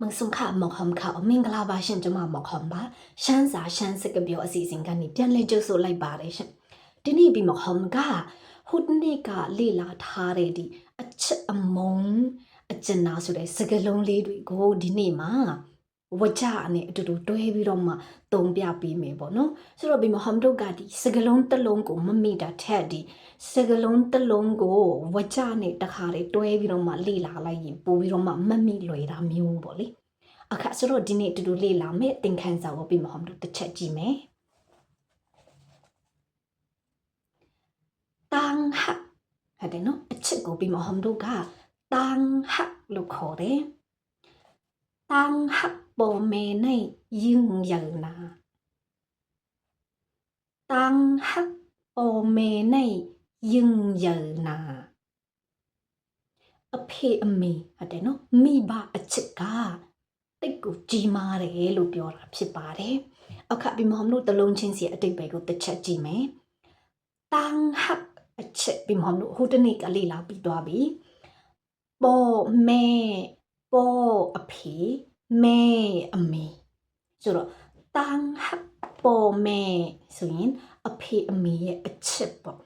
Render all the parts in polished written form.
มึงสุงขาหมอกหอมเขามิงกลาบาฉันจะมาหมอกหอมบาฉันสาฉันสกเบียวอสีสิงกันนี่เดียนเลยเจอโซไลบาเลยฉันทีนี้บีหมอกหอมกาหุดนี่กาลีลาทาเรดีอัจฉอมงอัจนาสุดเลยสกลงลีด้วยกูทีนี้มาว่าจ้าเนี่ยดูด้วยวิรมาตรงเบียปีเมบ่เนาะสรุปบีหมอกหอมดูกาดีสกลงตะลงกูมันมีดาแท้ดีสกลงตะลงกูว่าจ้าเนี่ยตะคาเรด้วยวิรมาลีลาอะไรยิปูวิรมามันมีลอยรามิวบ่เลยအခါဆိုတော့ဒီနေ့တူတူလေးလာမယ်သင်ခန်းစာကိုပြီးမှဟောတို့တစ်ချက်ကြည့်မယ်တန်ဟဟုတ်တယ်နော်အချက်ကိုပြီးမှဟောတို့ကတန်ဟလို့ခေါ်တယ်တန်ဟပေါ်မေနဲ့ယင်းရနာတန်ဟပေါ်မေနဲ့ယင်းရနာအဖေအမေဟုတ်တယ်နော်မိဘအချက်ကတိတ်ကိုကြီးမားတယ်လို့ပြောတာဖြစ်ပါတယ်။အခါပြီးမဟမ်တို့တလုံးချင်းစီအတိတ်ပဲကိုတစ်ချက်ကြည့်မယ်။တန်ဟပ်အချက်ပြီးမဟမ်တို့ဟိုတနေ့ကလေးလာပြီးသွားပြီ။ပေါ်မဲပေါ်အဖေမဲအမေဆိုတော့တန်ဟပ်ပေါ်မဲဆိုရင်အဖေအမေရဲ့အချက်ပေါ့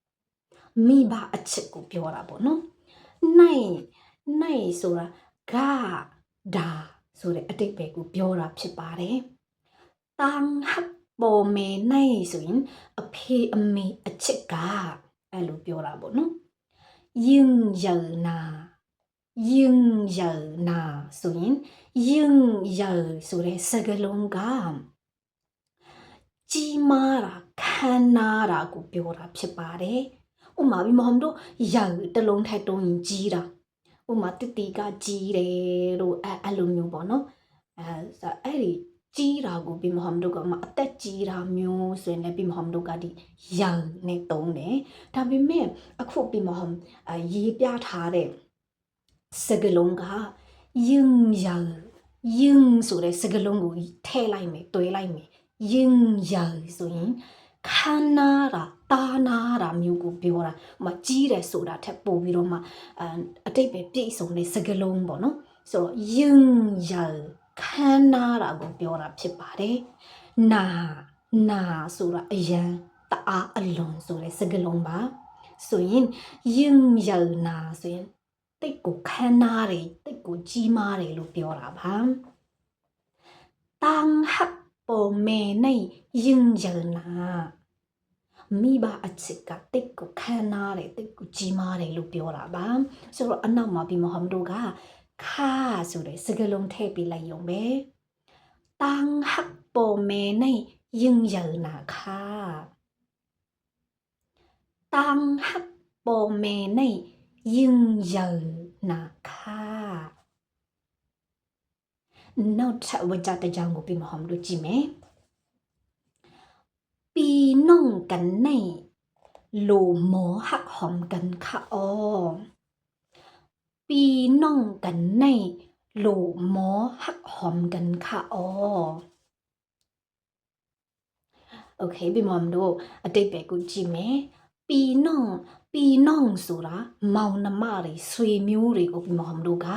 ။မိဘအချက်ကိုပြောတာပေါ့နော်။နိုင်ဆိုတာကဒါဆိုတဲ့အတိတ်ပဲကိုပြောတာဖြစ်ပါတယ်။တန်ဟပ်ပေါ်မေနိုင်ဆိုရင်အဖေအမေအချစ်ကအဲ့လိုပြောတာပေါ့နော်။ယင်းရနာဆိုရင်ယင်းရဆိုတဲ့စကားလုံးကကြီးမားတာခံနာတာကိုပြောတာဖြစ်ပါတယ်။ဥပမာပြီးမဟုတ်တို့ရတလုံးထိုက်တုံးရင်ကြီးတာဥမာတတိကကြီးတယ်လို့အဲ့လိုမျိုးပေါ့နော်အဲ့ဒီကြီးတာကိုပြီးမဟမ်တို့ကမှအသက်ကြီးတာမျိုးဆိုရင်လည်းပြီးမဟမ်တို့ကဒီရန်နဲ့တုံးတယ်ဒါပေမဲ့အခုပြီးမဟမ်ရေးပြထားတဲ့စကလုံးကယင်းဆိုတဲ့စကလုံးကိုထည့်လိုက်မယ်တွဲလိုက်မယ်ယင်းဆိုရင်ခန္နာတာတာနာတာမျိုးကိုပြောတာမကြီးတယ်ဆိုတာထက်ပိုပြီးတော့မှအတိတ်ပဲပြည့်စုံတဲ့စကားလုံးပေါ့နော်ဆိုတော့ယင်းခန္နာတာကိုပြောတာဖြစ်ပါတယ်နာဆိုတာအယံတအားအလွန်ဆိုတဲ့စကားလုံးပါဆိုရင်ယင်းနာဆိုရင်တိတ်ကိုခန္နာတယ်တိတ်ကိုကြီးမားတယ်လို့ပြောတာပါတန်ဟပ်ပေါ်မေနဲ့ယင်းနာမိဘအချစ်ကတိတ်ကိုခံနာတယ်တိတ်ကိုကြီးမားတယ်လို့ပြောတာပါဆိုတော့အနောက်မှာပြီးမဟမ်တို့ကခါဆိုတဲ့စကားလုံးထည့်ပေးလိုက်ရုံပဲတန်ဟပ်ပေါ်မဲနဲ့ယင်းနာခါတန်ဟပ်ပေါ်မဲနဲ့ယင်းနာခါနောက်ထပ်ဝကြတဲ့ကြောင့်ကိုပြီးမဟမ်တို့ကြည့်မယ်ปีน้องกันในโลหมอหักหอมกันค่ะอ๋อปีน้องกันในโลหมอหักหอมกันค่ะอ๋อโอเคပြီးမှမလို့အတိတ်ပဲကိုကြည့်မယ်ปีน้องဆိုတာမောင်နှမတွေဆွေမျိုးတွေကိုပြီးမှမလို့က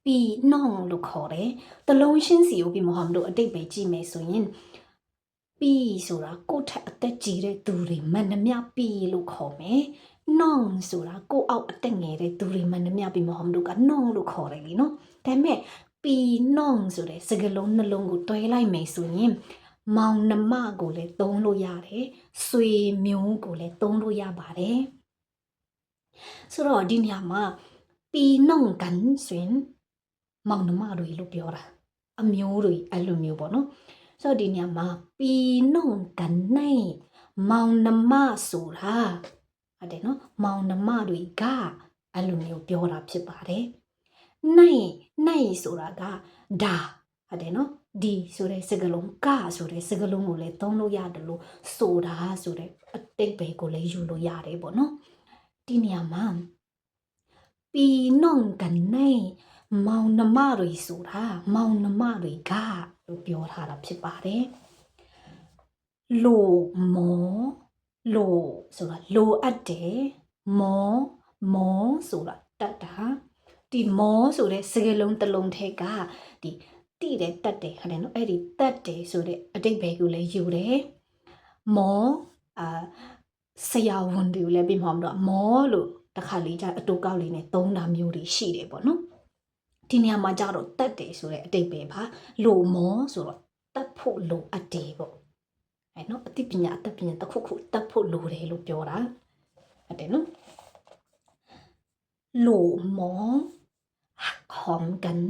ปีน้องလို့ခေါ်တယ်တလုံးရှင်းစီကိုပြီးမှမလို့အတိတ်ပဲကြည့်မယ်ဆိုရင်ปีဆိုတာကိုယ့်ထက်အသက်ကြီးတဲ့သူတွေမှန်နှမျှปีလို့ခေါ်မယ်။နောင်ဆိုတာကိုယ့်အောက်အသက်ငယ်တဲ့သူတွေမှန်နှမျှပြီးမဟုတ်တို့ကနောင်လို့ခေါ်တယ်လीနော်။ဒါပေမဲ့ปีနောင်ဆိုတဲ့စကားလုံးနှလုံးကိုတွဲလိုက်မယ်ဆိုရင်မောင်နှမကိုလည်းသုံးလို့ရတယ်။ဆွေမျိုးကိုလည်းသုံးလို့ရပါတယ်။ဆိုတော့ဒီနေရာမှာปีနောင်ကန်ဆိုရင်မောင်နှမတွေလို့ပြောတာ။အမျိုးတွေအဲ့လိုမျိုးပေါ့နော်။ဆိုဒီညမှာปีน้องกันในမောင်နှမဆိုတာဟုတ်တယ်နော်မောင်နှမတွေကအဲ့လိုမျိုးပြောတာဖြစ်ပါတယ်နိုင်ဆိုတာကဒါဟုတ်တယ်နော်ဒီဆိုတဲ့စကားလုံးကဆိုတဲ့စကားလုံးကိုလည်းသုံးလို့ရတယ်လို့ဆိုတာဆိုတဲ့အတိတ်ပဲကိုလည်းယူလို့ရတယ်ပေါ့နော်ဒီညမှာปีน้องกันในမောင်နှမတွေဆိုတာမောင်နှမတွေကလို့ပြောထားတာဖြစ်ပါတယ်လိုဆိုတာလိုအပ်တယ်မောဆိုတာတတ်တာ ဒီမောဆိုတဲ့စကားလုံးတစ်လုံးထဲကဒီတိတယ်တတ်တယ်ဟုတ်တယ်နော်အဲ့ဒီတတ်တယ်ဆိုတဲ့အတိတ်ဘယ်ကိုလဲယူတယ်မောဆရာဝန်တွေကိုလည်းပြီးမှမတော့မောလို့တစ်ခါလေးကျအတူကောက်လေးနဲ့သုံးတာမျိုးတွေရှိတယ်ပေါ့နော်ဒီနေရာမှာကျတော့တတ်တယ်ဆိုတဲ့အတိတ်ပဲပါလို့မောဆိုတော့တတ်ဖို့လိုအပ်တယ်ပေါ့အဲ့နော်အသိပညာအတတ်ပညာတစ်ခုခုတတ်ဖို့လိုတယ်လို့ပြောတာဟုတ်တယ်နော်လို့မောဟောမ်ကန်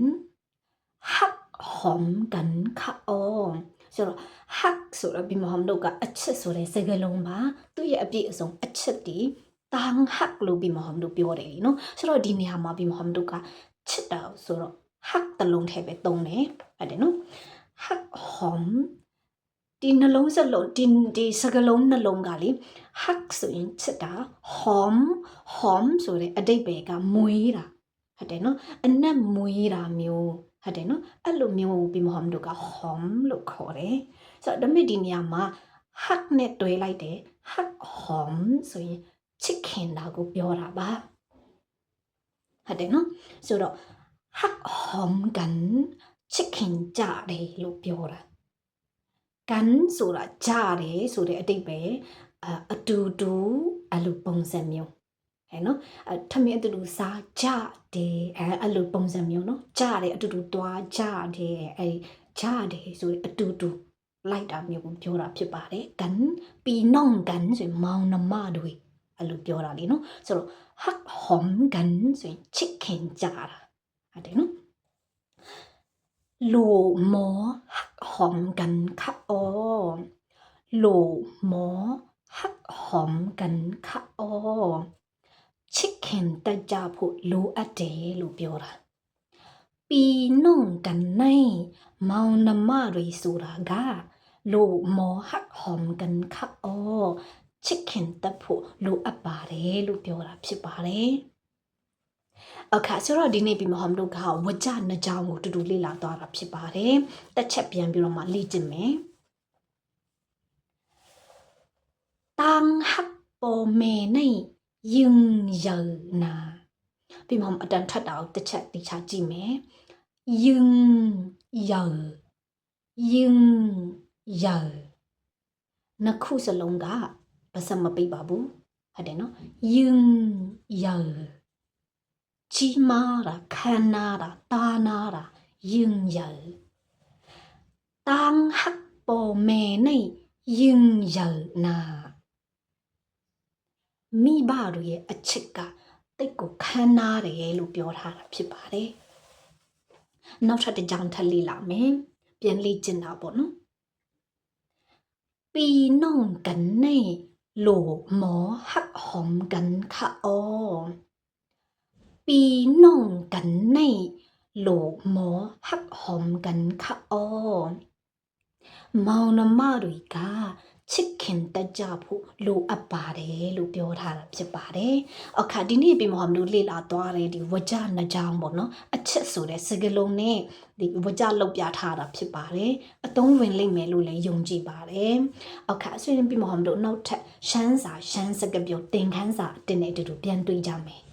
ဟောမ်ကန်ခါအောဆိုတော့ hack ဆိုတော့ဒီမှာहमတို့ကအချစ်ဆိုတဲ့စကားလုံးပါသူ့ရဲ့အပြည့်အစုံအချစ်တီတန်း hack လို့ဒီမှာहमတို့ပြောတယ်လीနော်ဆိုတော့ဒီနေရာမှာဒီမှာहमတို့ကချစ်တာဆိုတော့ hack တလုံးထဲပဲသုံးတယ်ဟုတ်တယ်နော် hack hom ဒီနှလုံးစလုံးဒီစကားလုံးနှလုံးကလေ hack ဆိုရင်ချစ်တာ hom ဆိုတဲ့အဓိပ္ပာယ်ကမွေးတာဟုတ်တယ်နော်အနက်မွေးတာမျိုးဟုတ်တယ်နော်အဲ့လိုမျိုးပြီးမှ हम တို့က hom လို့ခေါ်တယ်ဆိုတော့ဒါပေမဲ့ဒီနေရာမှာ hack နဲ့တွဲလိုက်တယ် hack hom ဆိုရင်ချစ်ခင်တာကိုပြောတာပါဟုတ်တယ်နော်ဆိုတော့ hack hom ကန်ချစ်ခင်ကြတယ်လို့ပြောတာကန်ဆိုတာကြတယ်ဆိုတဲ့အတိတ်ပဲအတူတူအဲ့လိုပုံစံမျိုးဟဲ့နော်ထမင်းအတူတူစားကြတယ်အဲ့လိုပုံစံမျိုးနော်ကြတယ်အတူတူသွားကြတယ်အဲ့ကြတယ်ဆိုအတူတူလိုက်တာမျိုးကိုပြောတာဖြစ်ပါတယ်ကန်ပီနောင်ကန်ဆိုမောင်နှမတွေအဲ့လိုပြောတာလीနော်ဆိုတော့ hắc hom ကန်ဆိုရင်ချစ်ခင်ကြတာဟုတ်တယ်နော်လိုမော hắc hom ကန်ခါအောလိုမော hắc hom ကန်ခါအောချစ်ခင်တတ်ကြဖို့လိုအပ်တယ်လို့ပြောတာပီနုံကန်နိုင်မောင်နှမတွေဆိုတာကလိုမောဟတ်ဟောမ်ကန်ခါအောချစ်ခင်တတ်ဖို့လိုအပ်ပါတယ်လို့ပြောတာဖြစ်ပါတယ်အခါဆိုတော့ဒီနေ့ပြီးမှ हम တို့ကဝကြနှစ်ကြောင်းကိုတူတူလေ့လာသွားတာဖြစ်ပါတယ်တစ်ချက်ပြန်ပြီးတော့မှလေ့ကျင့်မယ်တန်းဟတ်ပေါ်မေနေရင်ရနာပြီးမှအတန်ထပ်တာကိုတစ်ချက်တိချကြည့်မယ်ရင်နှစ်ခုစလုံးကပါစမပိတ်ပါဘူးဟုတ်တယ်နော်ရင်ကြီးမားတာခမ်းနားတာတာနာတာရင်တန်းဟတ်ပေါ်မေနေရင်နာမိဘတို့ရဲ့အချစ်ကတိတ်ကိုခမ်းနားတယ်လို့ပြောထားတာဖြစ်ပါတယ်နောက်ထပ်တစ်ကြောင်းထပ်လေ့လာမယ်ပြန်လေ့ကျင့်တာပေါ့နော်ปีน่องกันในโหลหมอหักหอมกันค่ะอ๋อปีน่องกันในโหลหมอหักหอมกันค่ะอ๋อမောင်နှမတွေကချစ်ခင်တတ်ကြဖို့လိုအပ်ပါတယ်လို့ပြောထားတာဖြစ်ပါတယ်။အခါဒီနေ့ပြီးမှမလို့လေ့လာသွားတယ်ဒီဝကြနှစ်ကြောင်းပေါ့နော်။အချစ်ဆိုတဲ့စကားလုံးနဲ့ဒီဝကြလောက်ပြထားတာဖြစ်ပါတယ်။အသုံးဝင်လိမ့်မယ်လို့လည်းယုံကြည်ပါတယ်။အခါဆွေးနွေးပြီးမှမလို့နောက်ထပ်ရှမ်းစကားပြောသင်ခန်းစာအတင်နဲ့အတူတူပြန်တွေ့ကြမယ်။